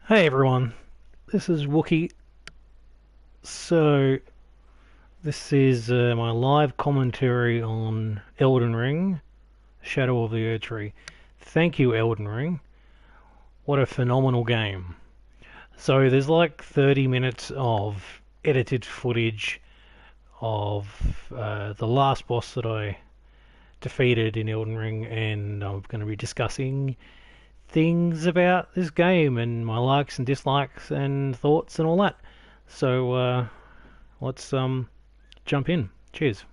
Hey everyone, this is Wookiee. So, this is my live commentary on Elden Ring, Shadow of the Erdtree. Thank you, Elden Ring. What a phenomenal game. So, there's like 30 minutes of edited footage of the last boss that I defeated in Elden Ring, and I'm going to be discussing things about this game and my likes and dislikes and thoughts and all that. So, let's jump in. Cheers.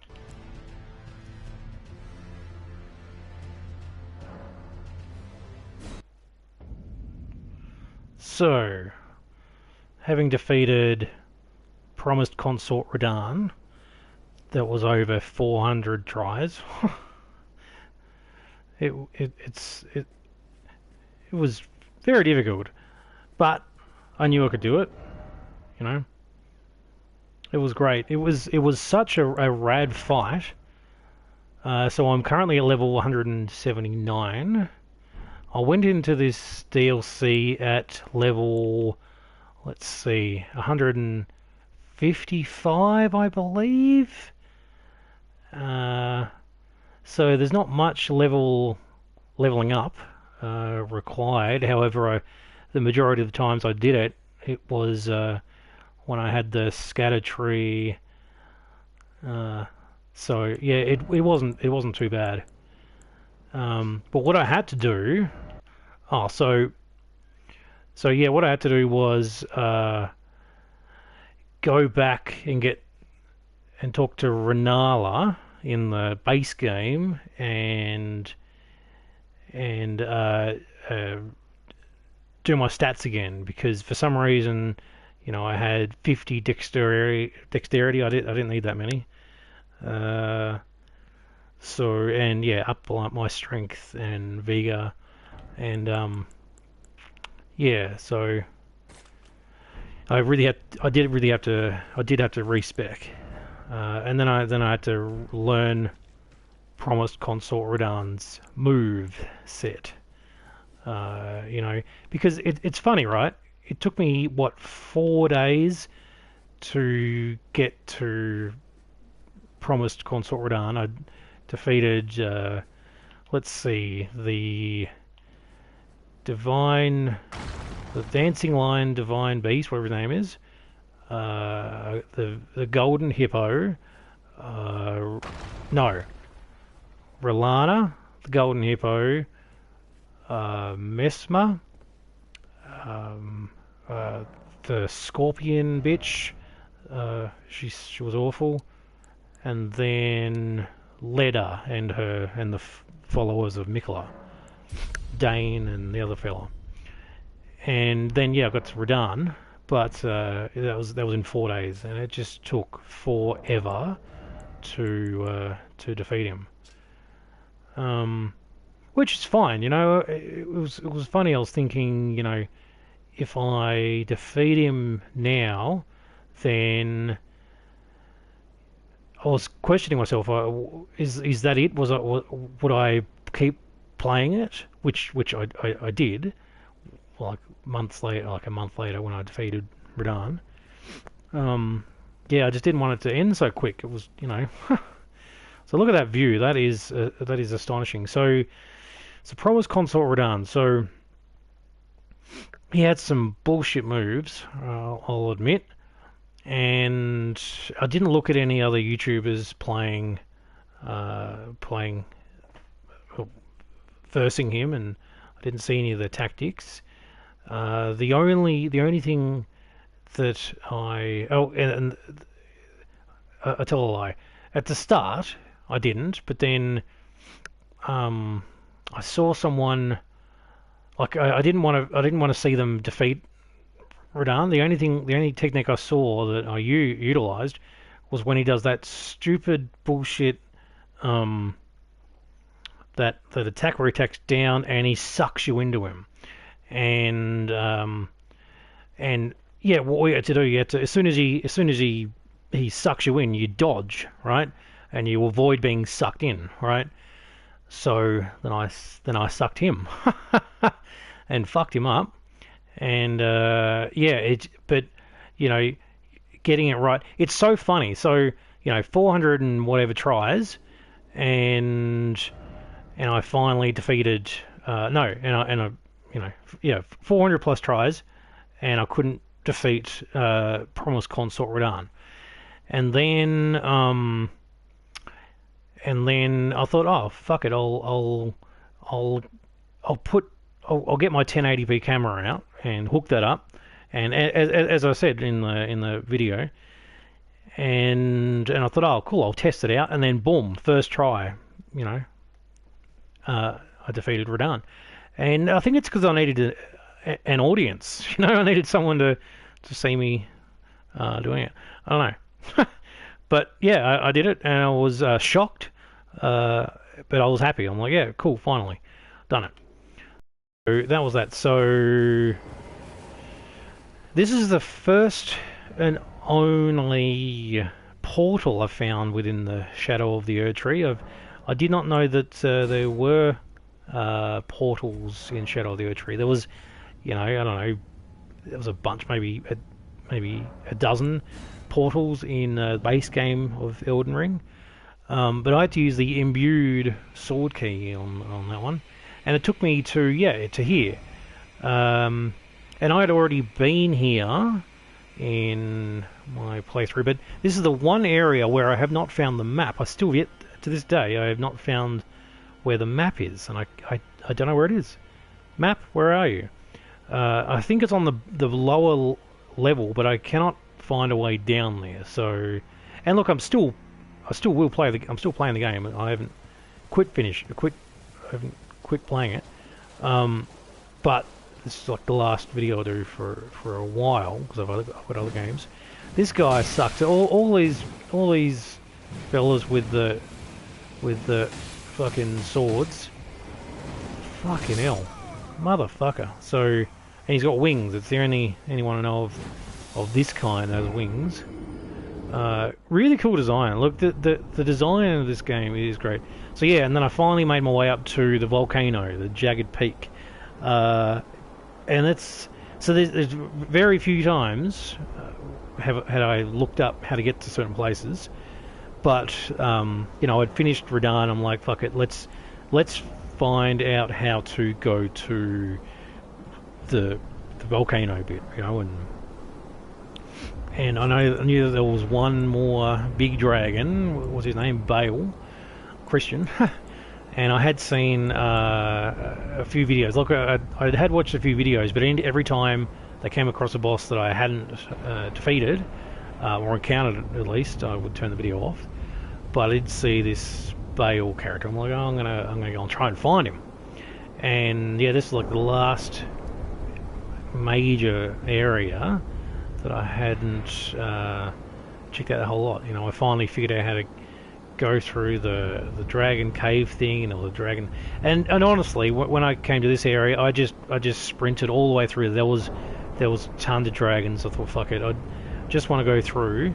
So, having defeated Promised Consort Radahn, that was over 400 tries. It was very difficult, but I knew I could do it. You know, it was great. It was such a rad fight. So I'm currently at level 179. I went into this DLC at level, let's see, 155, I believe. So there's not much leveling up required. However, the majority of the times I did it, it was when I had the scatter tree. So yeah, it wasn't too bad. But what I had to do, oh, so yeah, what I had to do was go back and talk to Renala in the base game and do my stats again, because for some reason, I had 50 dexterity. I didn't need that many. Uh, and yeah, up my strength and vigor, and yeah. So I did have to respec, and then I had to learn Promised Consort Radahn's move set. Because it's funny, right? It took me, what, 4 days to get to Promised Consort Radahn. I defeated, let's see, the Dancing Lion Divine Beast, whatever his name is, the Golden Hippo, no, Relana, the Golden Hippo, Mesma, um, the Scorpion bitch, she was awful, and then Leda and the followers of Mikola, Dane and the other fella, and then yeah, I got to Radahn, but that was in 4 days, and it just took forever to defeat him. Which is fine, It was funny. I was thinking, if I defeat him now, then I was questioning myself. Is that it? Would I keep playing it? Which I did, like a month later when I defeated Radahn. Yeah, I just didn't want it to end so quick. It was, So look at that view. That is astonishing. So Promised Consort Radahn. So he had some bullshit moves, I'll admit, and I didn't look at any other YouTubers playing, versing him, and I didn't see any of their tactics. The only thing that and I tell a lie. At the start, I didn't, but then I saw someone, like, I didn't want to see them defeat Radahn. The only technique I saw that I utilized was when he does that stupid bullshit, that attack where he attacks down and he sucks you into him, and yeah, what you had to do, as soon as he sucks you in, you dodge, right, and you avoid being sucked in, right. So then I sucked him and fucked him up, And yeah, but you know, getting it right. It's so funny. So 400 and whatever tries, and I finally defeated. No, yeah, 400 plus tries, and I couldn't defeat Promised Consort Radahn. And then I thought, oh fuck it, I'll I'll get my 1080p camera out and hook that up. And as I said in the video, and I thought, oh cool, I'll test it out. And then boom, first try, I defeated Radahn. And I think it's because I needed an audience. I needed someone to see me doing it. I don't know. But yeah, I did it, and I was shocked, but I was happy. I'm like, yeah, cool, finally done it. So that was that. So this is the first and only portal I found within the shadow of the Erdtree. I did not know that there were portals in Shadow of the Erdtree. There was, I don't know, there was a bunch, maybe a dozen portals in the base game of Elden Ring. But I had to use the imbued sword key on that one, and it took me to here. And I had already been here in my playthrough, but this is the one area where I have not found the map. I still yet to this day I have not found where the map is, and I don't know where it is. Map, where are you? I think it's on the lower level, but I cannot find a way down there. So, and look, I still will play I'm still playing the game. I haven't I haven't quit playing it. But this is like the last video I do for a while because I've got other games. This guy sucks. All these fellas with the fucking swords. Fucking hell, motherfucker. So, and he's got wings. It's the only anyone I know of this kind has wings. Really cool design. Look, the design of this game is great. So yeah, and then I finally made my way up to the volcano, the jagged peak. And it's so there's very few times had I looked up how to get to certain places, but I'd finished Radahn. I'm like, fuck it, let's find out how to go to the volcano bit, and I knew that there was one more big dragon. What was his name? Bale, Christian. And I had seen a few videos. Look, I had watched a few videos, but every time they came across a boss that I hadn't defeated or encountered, at least, I would turn the video off. But I did see this Bale character. I'm like, oh, I'm gonna go and try and find him. And yeah, this is like the last major area that I hadn't checked out a whole lot. I finally figured out how to go through the dragon cave thing, or the dragon, and honestly, when I came to this area, I just sprinted all the way through. There was tons of dragons. I thought, fuck it, I just want to go through,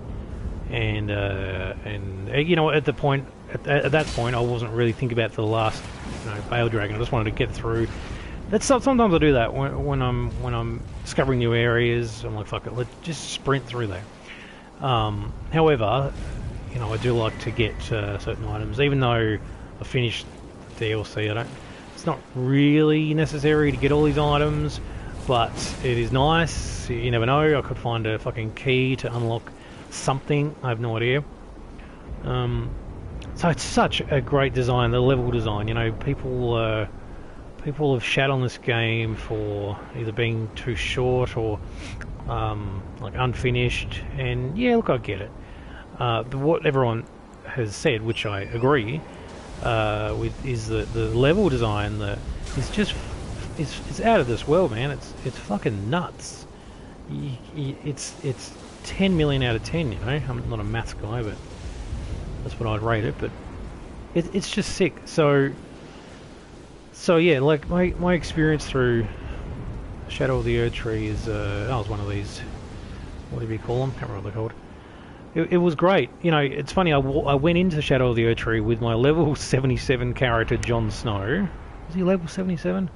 and at that point, I wasn't really thinking about the last Bale dragon. I just wanted to get through. Sometimes I do that when I'm discovering new areas. I'm like, fuck it, let's just sprint through there. However, I do like to get certain items, even though I finished the DLC. It's not really necessary to get all these items, but it is nice. You never know. I could find a fucking key to unlock something. I have no idea. So it's such a great design, the level design. People have shat on this game for either being too short or like unfinished, and yeah, look, I get it. But what everyone has said, which I agree with, is that the level design it's out of this world, man. It's fucking nuts. It's 10 million out of 10. I'm not a maths guy, but that's what I'd rate it. But it's just sick. So yeah, like my experience through Shadow of the Erdtree is I was one of these. What do you call them? Can't remember what they're called. It was great. It's funny, I went into Shadow of the Erdtree with my level 77 character, Jon Snow. Was he level 77?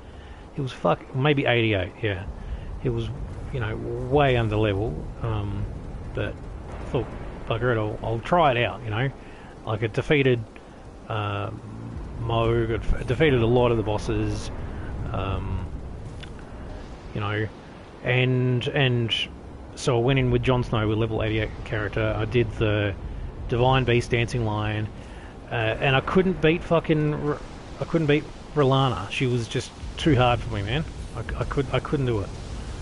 He was maybe 88, yeah. it was, you know, way under level. But I thought, bugger it, I'll try it out. You know, like it defeated Moog, it defeated a lot of the bosses. You know, and so I went in with Jon Snow with level 88 character. I did the Divine Beast dancing lion, and I couldn't beat R'Lana. She was just too hard for me, man. I couldn't do it.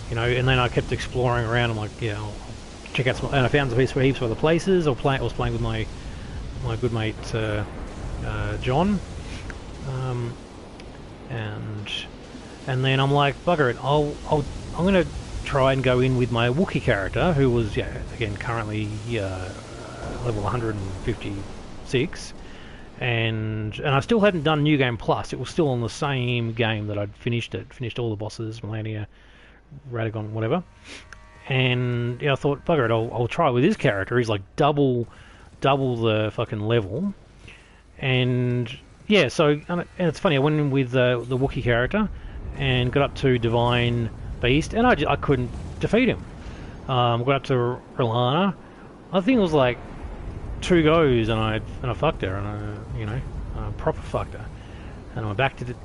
You know, and then I kept exploring around. I'm like, yeah, I'll check out some, and I found some heaps of other places. I was playing with my good mate John, and then I'm like, bugger it, I'm gonna try and go in with my Wookiee character, who was, yeah, again currently level 156, and I still hadn't done New Game Plus. It was still on the same game that I'd finished all the bosses, Melania, Radagon, whatever. And yeah, I thought, bugger it, I'll try it with his character. He's like double the fucking level, and yeah. So and it's funny, I went in with the Wookiee character and got up to Divine Beast, and I couldn't defeat him. Got up to R'Lana. I think it was like 2 goes, and I fucked her, and I proper fucked her, and I went back to the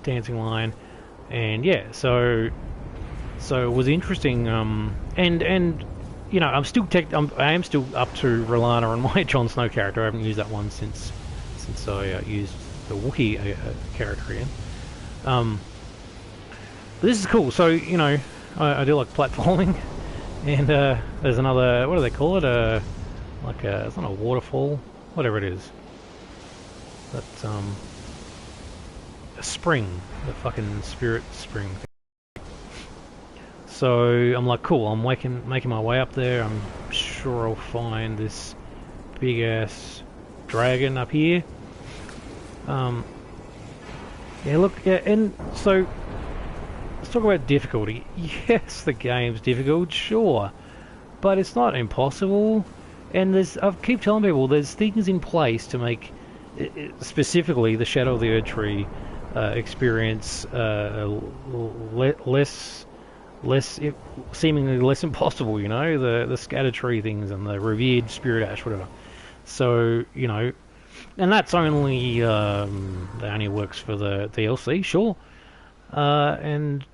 dancing line, and yeah, so it was interesting, and you know, I am still up to R'Lana and my Jon Snow character. I haven't used that one since I used the Wookiee character again. But this is cool. So, you know, I do like platforming, and there's another, what do they call it? It's not a waterfall, whatever it is. But a spring, the fucking spirit spring. So I'm like, cool. I'm making my way up there. I'm sure I'll find this big ass dragon up here. Yeah, look, yeah, and so let's talk about difficulty. Yes, the game's difficult, sure, but it's not impossible. And I keep telling people there's things in place to make specifically the Shadow of the Erdtree experience seemingly less impossible. You know, the scatter tree things and the revered spirit ash, whatever. So, you know, and that's only that only works for the DLC, sure. And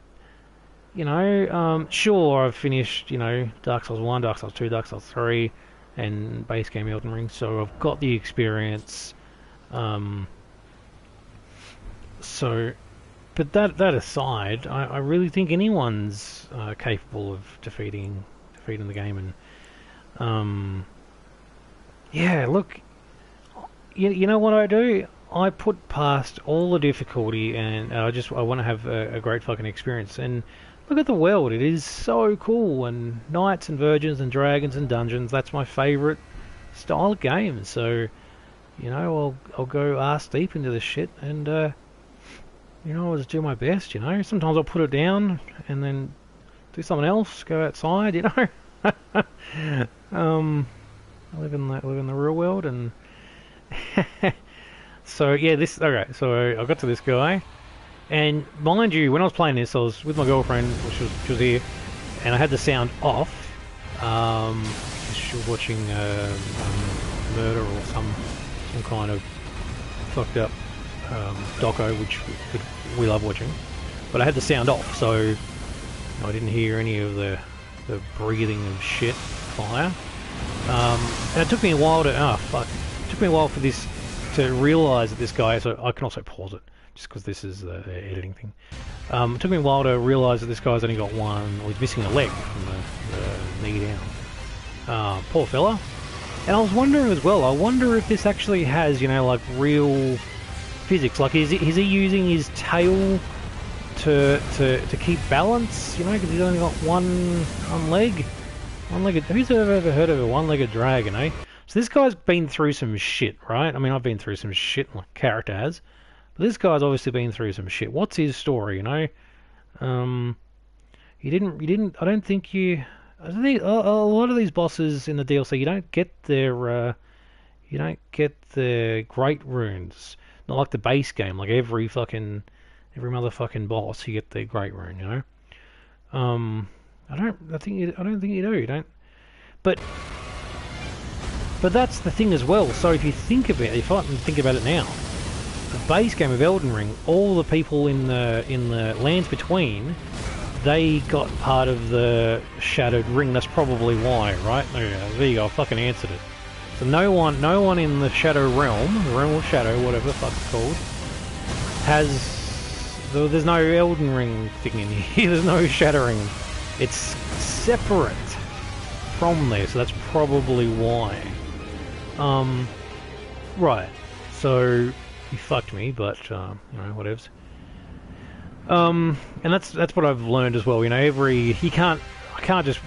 you know, sure, I've finished, you know, Dark Souls 1, Dark Souls 2, Dark Souls 3, and base game Elden Ring, so I've got the experience. So, but that aside, I really think anyone's capable of defeating the game, and yeah, look, you know what I do? I put past all the difficulty, and I want to have a great fucking experience. And look at the world; it is so cool, and knights and virgins and dragons and dungeons. That's my favourite style of game. So, you know, I'll go ass deep into this shit, and you know, I'll just do my best. You know, sometimes I'll put it down and then do something else, go outside. You know, I live in the real world, and so yeah, okay. So I got to this guy, and mind you, when I was playing this, I was with my girlfriend, she was here, and I had the sound off. She was watching murder or some kind of fucked up doco, which we love watching, but I had the sound off, so I didn't hear any of the breathing of shit fire. And it took me a while for this to realise that this guy, so I can also pause it just because this is the editing thing. It took me a while to realise that this guy's only got one, or he's missing a leg from the knee down. Poor fella. And I was wondering as well, I wonder if this actually has, you know, like real physics. Like, is he using his tail to keep balance? You know, because he's only got one leg. One-legged. Who's ever heard of a one-legged dragon, eh? So this guy's been through some shit, right? I mean, I've been through some shit, my character has, but this guy's obviously been through some shit. What's his story, you know? You didn't. I don't think a lot of these bosses in the DLC, you don't get their great runes. Not like the base game, like every motherfucking boss, you get their great rune, you know. I don't think you do. You don't. But that's the thing as well. So if you think about it, if I can think about it now, the base game of Elden Ring, all the people in the lands between, they got part of the Shadowed Ring. That's probably why, right? There you go. I fucking answered it. So no one in the Shadow Realm, the Realm of Shadow, whatever the fuck it's called, has. There's no Elden Ring thing in here. There's no Shattering. It's separate from there, so that's probably why. Right. So you fucked me, but you know, whatevs. And that's what I've learned as well. You know, I can't just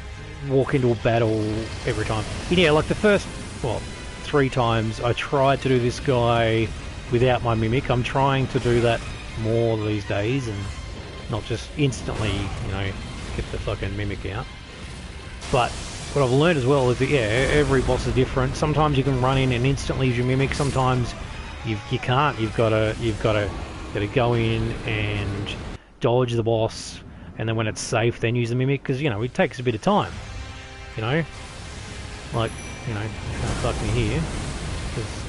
walk into a battle every time. Yeah, like the first 3 times I tried to do this guy without my mimic. I'm trying to do that more these days and not just instantly, you know, get the fucking mimic out. But what I've learned as well is that every boss is different. Sometimes you can run in and instantly use your mimic. Sometimes you can't. You've got to go in and dodge the boss, and then when it's safe, then use the mimic, because you know it takes a bit of time. You know, like you can't fuck me here.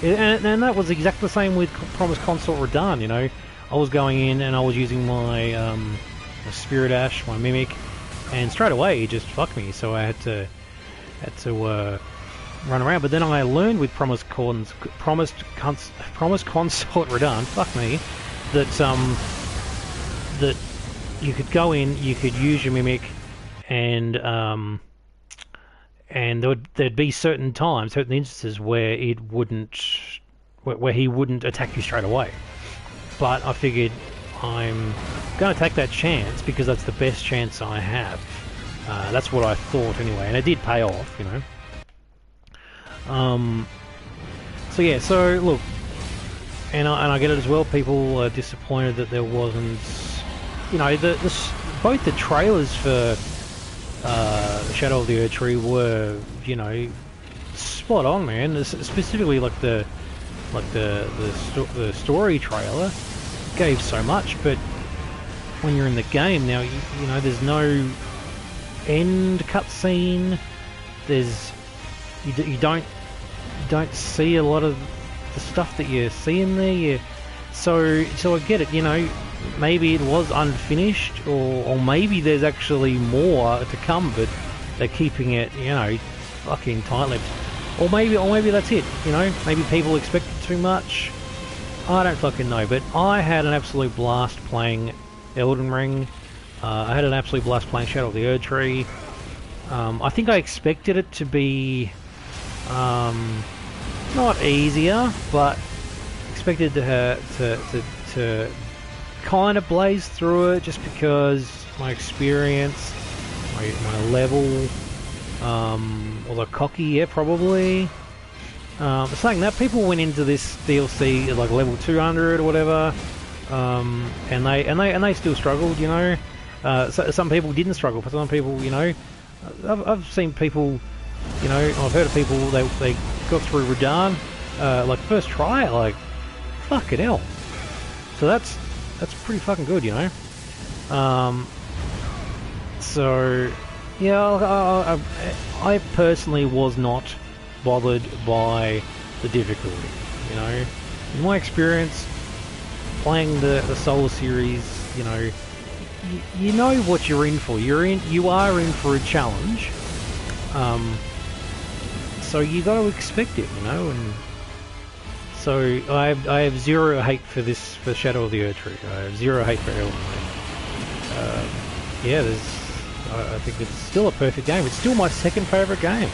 And that was exactly the same with Promised Consort Radahn. You know, I was going in and I was using my Spirit Ash, my mimic, and straight away it just fucked me. So I had to run around. But then I learned with Promised Consort Radahn, fuck me, that you could go in, you could use your mimic, and there'd be certain times, certain instances where where he wouldn't attack you straight away. But I figured I'm going to take that chance because that's the best chance I have. That's what I thought anyway, and it did pay off, you know. So yeah, so look, and I get it as well. People are disappointed that there wasn't, you know, both the trailers for Shadow of the Erdtree were, you know, spot on, man. Specifically, like the story trailer gave so much, but when you're in the game now, you know, there's no end cutscene. You don't see a lot of the stuff that you see in there. So I get it. You know, maybe it was unfinished, or maybe there's actually more to come, but they're keeping it, you know, fucking tight-lipped. Or maybe that's it. You know, maybe people expected too much. I don't fucking know. But I had an absolute blast playing Elden Ring. I had an absolute blast playing Shadow of the Erdtree. I think I expected it to be not easier, but expected to kind of blaze through it, just because my experience, my level, although cocky, yeah, probably. Saying that, people went into this DLC at like level 200 or whatever, and they still struggled, you know. So some people didn't struggle. For some people, you know, I've seen people, you know, I've heard of people they got through Radahn like first try, like fucking hell. So that's pretty fucking good, you know. So yeah, I personally was not bothered by the difficulty, you know. In my experience playing the Soul series, you know, you know what you're in for. You are in for a challenge. So you got to expect it, you know. And so I have zero hate for Shadow of the Erdtree. I have zero hate for Elden Ring. Yeah, I think it's still a perfect game. It's still my second favourite game.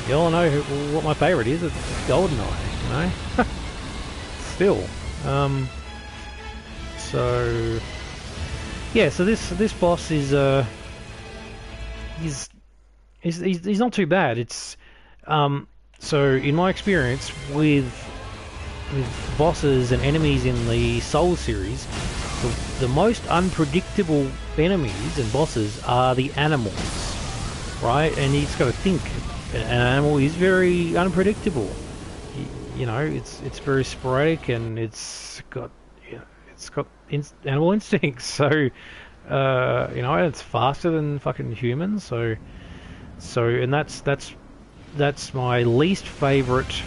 You all know what my favourite is. It's GoldenEye, you know. Still. So yeah, so this boss is he's not too bad. It's so in my experience with bosses and enemies in the Soul series, the most unpredictable enemies and bosses are the animals, right? And you just got to think, an animal is very unpredictable. You know, it's very sporadic, and it's got animal instincts. So You know, it's faster than fucking humans. And that's my least favorite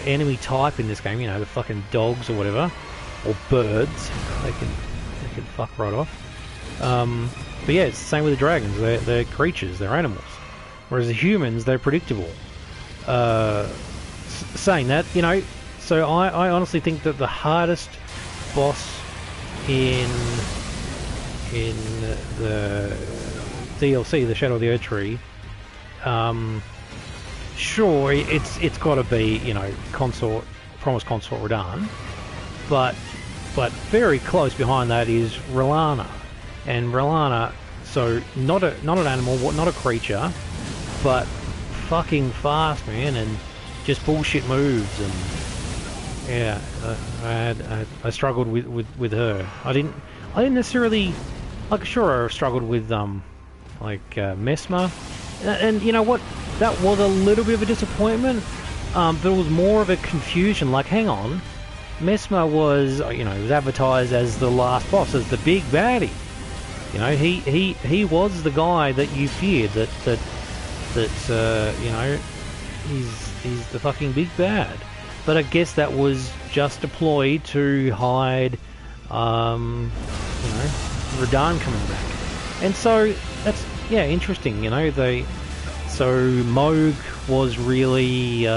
enemy type in this game. You know, the fucking dogs or whatever, or birds. They can fuck right off. But yeah, it's the same with the dragons. They're creatures. They're animals. Whereas the humans, they're predictable. Saying that, you know, so I honestly think that the hardest boss in the DLC, the Shadow of the Erdtree, sure, it's got to be, you know, Promised Consort Radahn, but very close behind that is R'hllana, and R'hllana, so not an animal, not a creature, but fucking fast, man, and just bullshit moves, and yeah, I struggled with her. I didn't necessarily, like, sure, I struggled with Messmer, and you know what, that was a little bit of a disappointment, but it was more of a confusion. Like, hang on, Messmer was, you know, was advertised as the last boss, as the big baddie. You know, he was the guy that you feared, that you know, he's the fucking big bad. But I guess that was just a ploy to hide, you know, Radahn coming back. And so that's, yeah, interesting. You know, so Mohg was really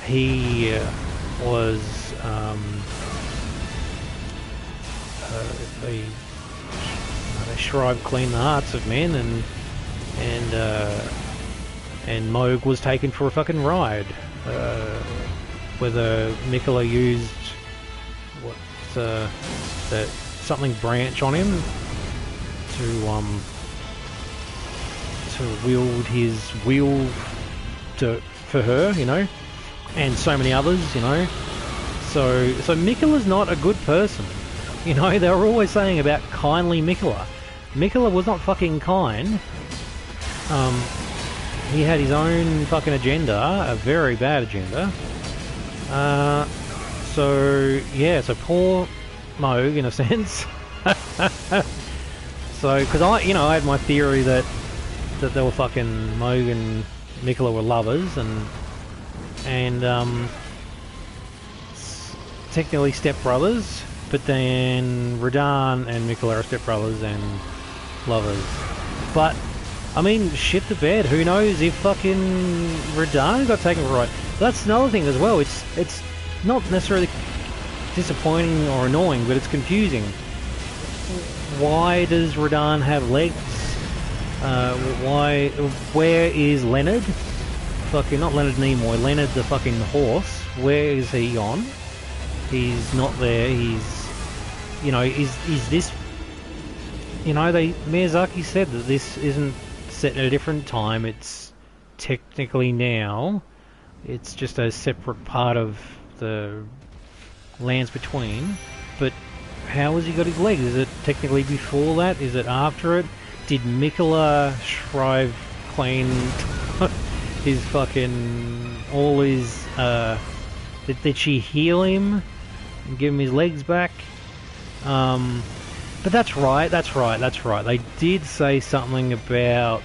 he was they strive clean the hearts of men, and Mohg was taken for a fucking ride. Whether Miquella used that something branch on him to wield his will for her, you know, and so many others, you know. So Miquella's not a good person, you know. They were always saying about kindly Miquella. Miquella was not fucking kind. He had his own fucking agenda, a very bad agenda. So yeah, so poor Mohg in a sense. So, because I had my theory that they were fucking, Mohg and Miquella were lovers, and technically stepbrothers, but then Radahn and Miquella are stepbrothers and lovers. But I mean, shit the bed. Who knows if fucking Radahn got taken for a ride? That's another thing as well. It's not necessarily disappointing or annoying, but it's confusing. Why does Radahn have legs? Where is Leonard? Fucking, not Leonard Nimoy, Leonard the fucking horse. Where is he on? He's not there. He's, you know, is this, you know, Miyazaki said that this isn't set at a different time. It's technically now. It's just a separate part of the Lands Between. But how has he got his legs? Is it technically before that? Is it after it? Did Miquella shrive clean his fucking, all his, did she heal him and give him his legs back? But that's right. They did say something about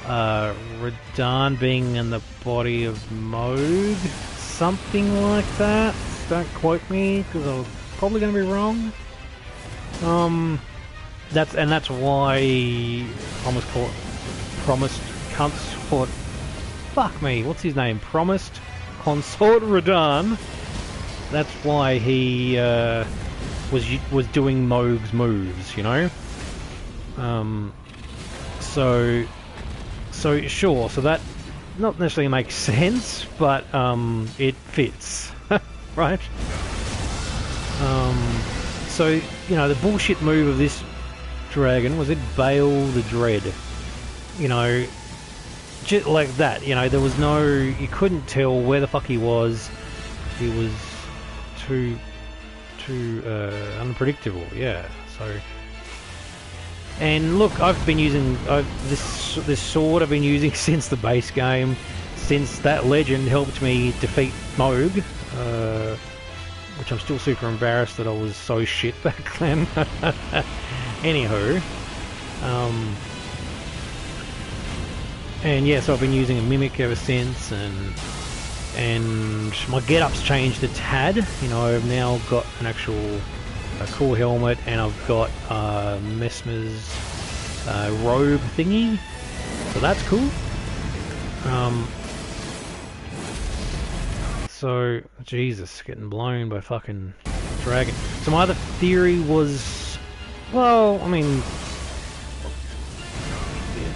Radahn being in the body of Mohg, something like that. Don't quote me, because I'm probably going to be wrong. That's why Promised Consort. Fuck me, what's his name? Promised Consort Radahn. That's why he was doing Mohg's moves, you know. So sure. So that not necessarily makes sense, but it fits, right? So you know, the bullshit move of this dragon was it Baal the Dread, you know, just like that. You know, there was no, you couldn't tell where the fuck he was. He was too unpredictable. Yeah. So, and look, I've been using this sword. I've been using since the base game, since that legend helped me defeat Mohg. which I'm still super embarrassed that I was so shit back then. Anywho, and yeah, so I've been using a Mimic ever since, and my get-up's changed a tad. You know, I've now got an actual cool helmet, and I've got Mesmer's robe thingy, so that's cool. So, Jesus, getting blown by fucking dragon. So my other theory was, well, I mean,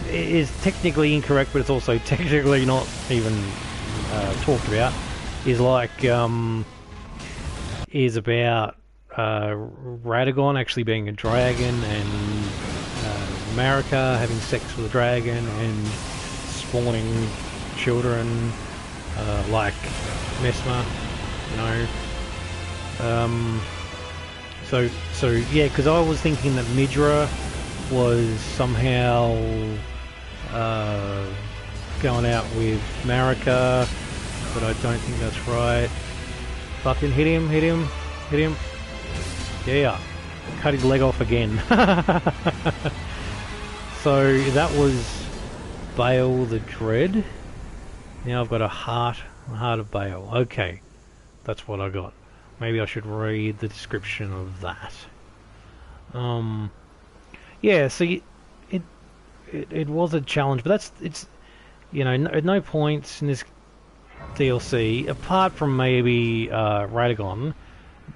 it is technically incorrect, but it's also technically not even talked about. Is like, is about Radagon actually being a dragon, and Marika having sex with a dragon and spawning children like Mesmer, you know. So yeah, because I was thinking that Midra was somehow going out with Marika, but I don't think that's right. Fucking hit him. Yeah, cut his leg off again. So that was Bale the Dread. Now I've got a heart of Bale. Okay, that's what I got. Maybe I should read the description of that. Yeah, so it was a challenge, but it's you know, at no point in this DLC, apart from maybe Radagon,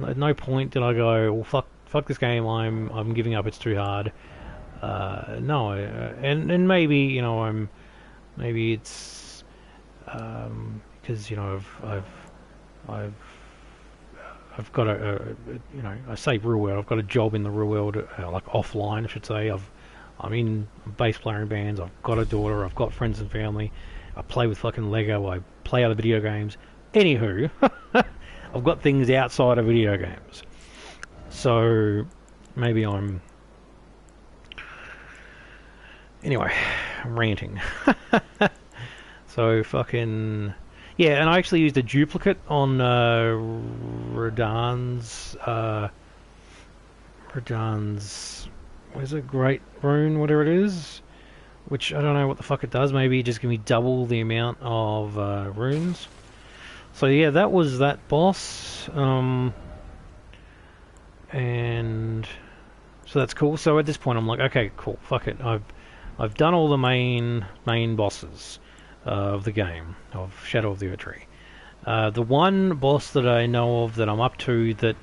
at no point did I go, well, fuck this game, I'm giving up, it's too hard. No, and maybe, you know, maybe it's because, you know, I've got you know, I say real world, I've got a job in the real world, like offline I should say. I'm in bass player in bands, I've got a daughter, I've got friends and family, I play with fucking Lego, I play other video games. Anywho, I've got things outside of video games. So maybe I'm... Anyway, I'm ranting. So fucking... Yeah, and I actually used a duplicate on Radan's... What is it? Great Rune, whatever it is. Which, I don't know what the fuck it does. Maybe it just give me double the amount of runes. So yeah, that was that boss. And... So that's cool. So at this point I'm like, okay, cool, fuck it. I've done all the main bosses of the game, of Shadow of the Erdtree. The one boss that I know of that I'm up to that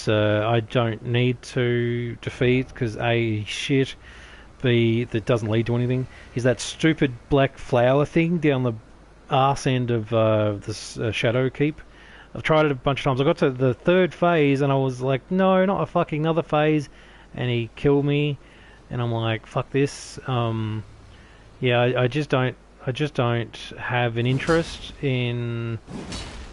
I don't need to defeat because A, shit, B, that doesn't lead to anything, is that stupid black flower thing down the arse end of this Shadow Keep. I've tried it a bunch of times. I got to the third phase and I was like, no, not a fucking another phase, and he killed me, and I'm like, fuck this. Yeah, I just don't have an interest in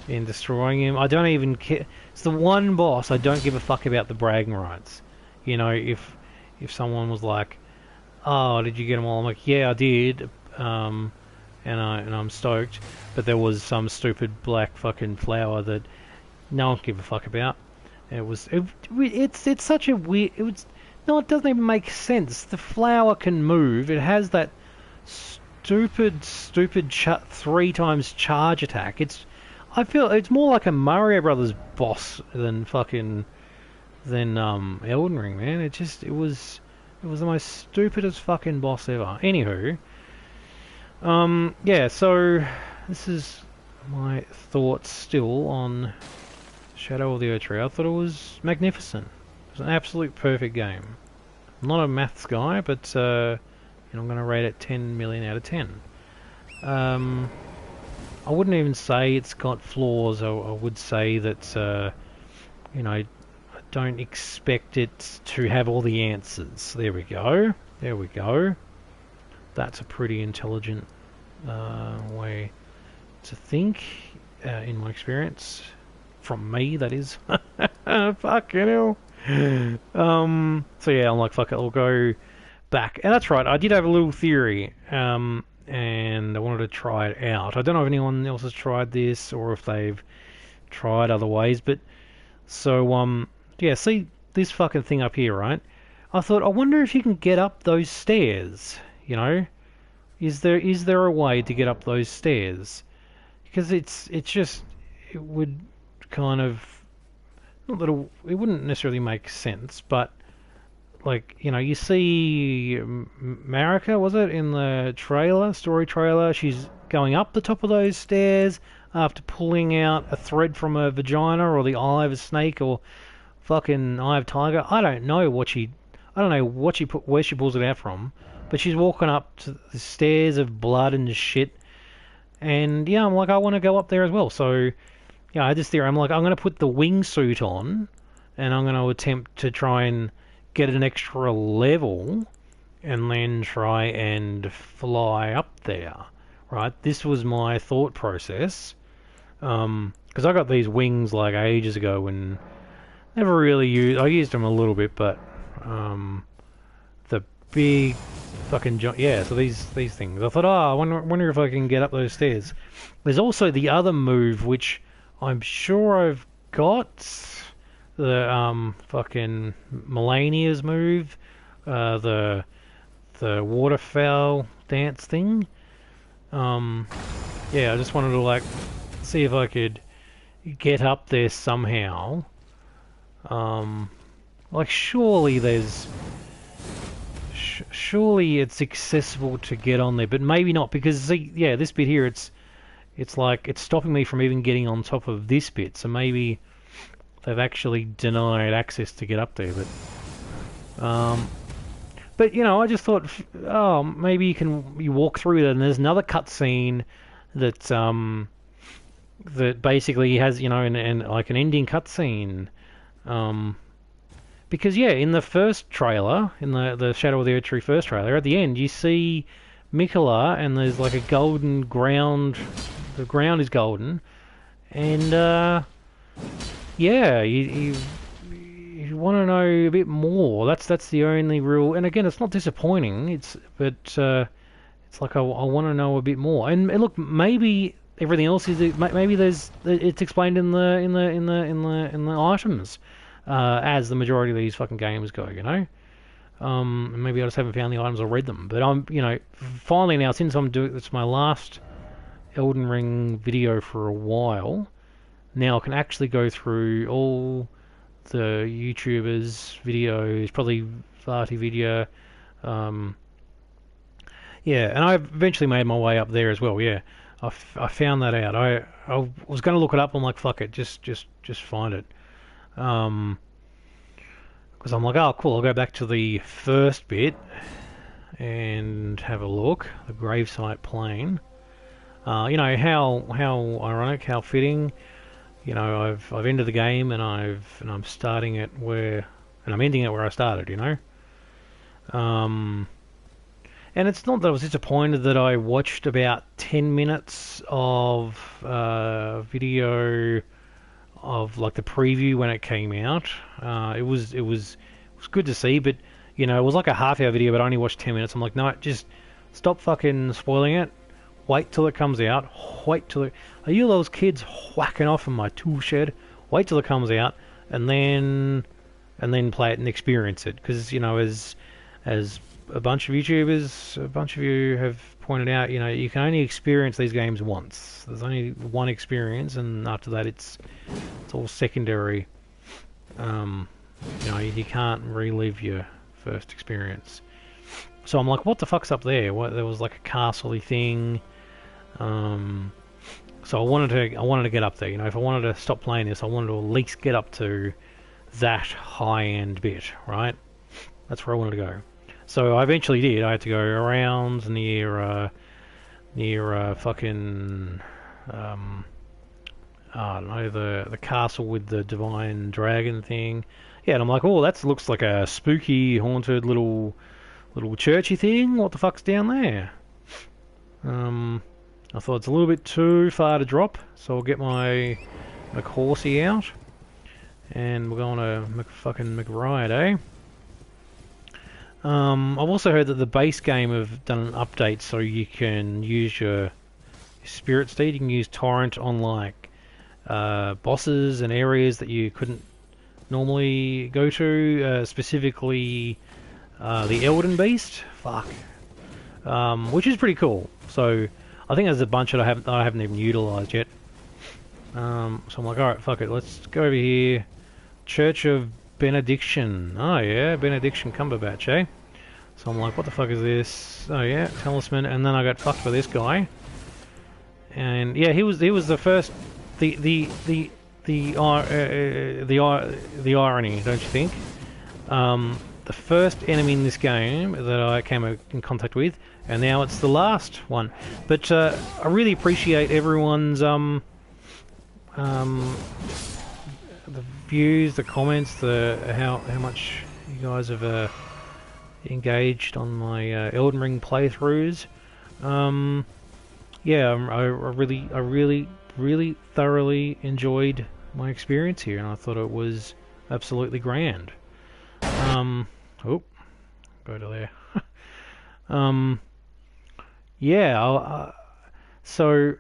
destroying him. I don't even care. It's the one boss I don't give a fuck about the bragging rights. You know, if someone was like, oh, did you get them all? I'm like, yeah, I did. And I'm stoked. But there was some stupid black fucking flower that no one give a fuck about. It's such a weird... No, it doesn't even make sense. The flower can move. It has that stupid 3 times charge attack. I feel it's more like a Mario Brothers boss than Elden Ring, man. It was the most stupidest fucking boss ever. Anywho, yeah. So this is my thoughts still on Shadow of the Erdtree. I thought it was magnificent. It was an absolute perfect game. I'm not a maths guy, but I'm going to rate it 10 million out of 10. I wouldn't even say it's got flaws. I would say that, you know, I don't expect it to have all the answers. There we go. That's a pretty intelligent way to think, in my experience. From me, that is. Fucking hell. So yeah, I'm like, fuck it, I'll go back. And that's right, I did have a little theory, and I wanted to try it out. I don't know if anyone else has tried this or if they've tried other ways, but So, yeah, see this fucking thing up here, right? I thought, I wonder if you can get up those stairs, you know? Is there a way to get up those stairs? Because it's just, it would kind of, not that it wouldn't necessarily make sense, but like, you know, you see Marika, was it, in the story trailer, she's going up the top of those stairs after pulling out a thread from her vagina, or the eye of a snake, or fucking eye of tiger. I don't know what she put, where she pulls it out from, but she's walking up to the stairs of blood and shit. And yeah, I'm like, I want to go up there as well. So yeah, I had this theory. I'm like, I'm going to put the wingsuit on, and I'm going to attempt to try and get an extra level, and then try and fly up there. Right? This was my thought process. Because I got these wings like ages ago and never really used. I used them a little bit, but the big fucking yeah. So these things. I thought, I wonder if I can get up those stairs. There's also the other move which I'm sure I've got, the fucking Melania's move, the waterfowl dance thing. Yeah, I just wanted to like see if I could get up there somehow. Like surely surely it's accessible to get on there, but maybe not, because see, yeah, this bit here, it's like it's stopping me from even getting on top of this bit. So maybe they've actually denied access to get up there. But you know, I just thought, oh, maybe you walk through it, and there's another cutscene that that basically has, you know, and like an ending cutscene. Because yeah, in the first trailer, in the Shadow of the Erdtree first trailer, at the end you see Mikola, and there's like a golden ground. The ground is golden, and yeah, you want to know a bit more. That's the only real. And again, it's not disappointing. But it's like I want to know a bit more. And look, maybe everything else is, maybe it's explained in the items, as the majority of these fucking games go, you know. Maybe I just haven't found the items or read them. But I'm, you know, finally now, since it's my last Elden Ring video for a while, now I can actually go through all the YouTubers' videos, probably Vati video. Yeah, and I eventually made my way up there as well. Yeah, I found that out. I was going to look it up. I'm like, fuck it, just find it. Because I'm like, oh cool, I'll go back to the first bit and have a look. The gravesite plain. You know, how ironic, how fitting. You know, I've ended the game, and I'm starting it where, and I'm ending it where I started. You know. And it's not that I was disappointed that I watched about 10 minutes of video of like the preview when it came out. It was good to see, but you know, it was like a half-hour video, but I only watched 10 minutes. I'm like, no, just stop fucking spoiling it. Wait till it comes out. Wait till it. Are you those kids whacking off in my tool shed? Wait till it comes out, and then play it and experience it. Because you know, as a bunch of YouTubers, a bunch of you have pointed out, you know, you can only experience these games once. There's only one experience, and after that, it's all secondary. You know, you can't relive your first experience. So I'm like, what the fuck's up there? There was like a castle-y thing. So I wanted to get up there. You know, if I wanted to stop playing this, I wanted to at least get up to that high-end bit, right? That's where I wanted to go. So I eventually did. I had to go around near fucking I don't know, the castle with the divine dragon thing. Yeah, and I'm like, oh, that looks like a spooky, haunted little churchy thing. What the fuck's down there? I thought it's a little bit too far to drop, so I'll get my McHorsey out, and we're going to fucking McRide, eh? I've also heard that the base game have done an update so you can use your spirit steed. You can use torrent on like bosses and areas that you couldn't normally go to, specifically the Elden Beast. Fuck. Which is pretty cool. So I think there's a bunch that I haven't even utilized yet. So I'm like, alright, fuck it, let's go over here. Church of Benediction. Oh yeah, Benediction Cumberbatch, eh? So I'm like, what the fuck is this? Oh yeah, Talisman, and then I got fucked by this guy. And yeah, he was the first, the irony, don't you think? The first enemy in this game that I came in contact with, and now it's the last one. But I really appreciate everyone's the views, the comments, how much you guys have engaged on my Elden Ring playthroughs. Yeah, I really thoroughly enjoyed my experience here, and I thought it was absolutely grand. Oh, go to there. Yeah, so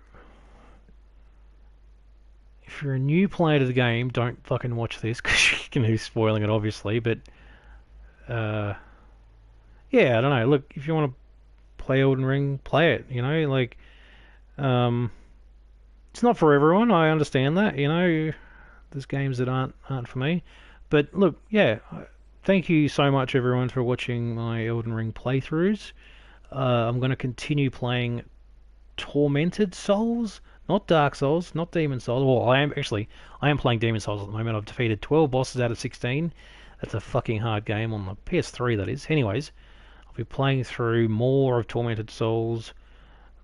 if you're a new player to the game, don't fucking watch this, because you can be spoiling it, obviously, but yeah, I don't know, look, if you want to play Elden Ring, play it, you know, like, it's not for everyone, I understand that, you know, there's games that aren't for me, but look, yeah, thank you so much everyone for watching my Elden Ring playthroughs. I'm going to continue playing Tormented Souls, not Dark Souls, not Demon Souls. Well, I am playing Demon Souls at the moment. I've defeated 12 bosses out of 16. That's a fucking hard game on the PS3, that is. Anyways, I'll be playing through more of Tormented Souls,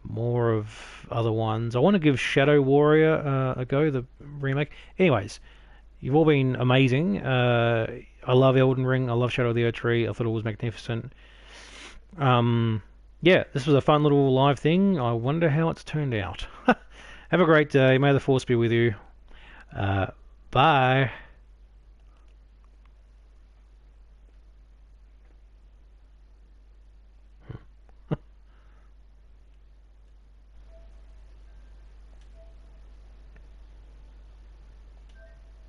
more of other ones. I want to give Shadow Warrior a go, the remake. Anyways, you've all been amazing. I love Elden Ring. I love Shadow of the Erdtree. I thought it was magnificent. Yeah, this was a fun little live thing. I wonder how it's turned out. Have a great day. May the force be with you. Bye.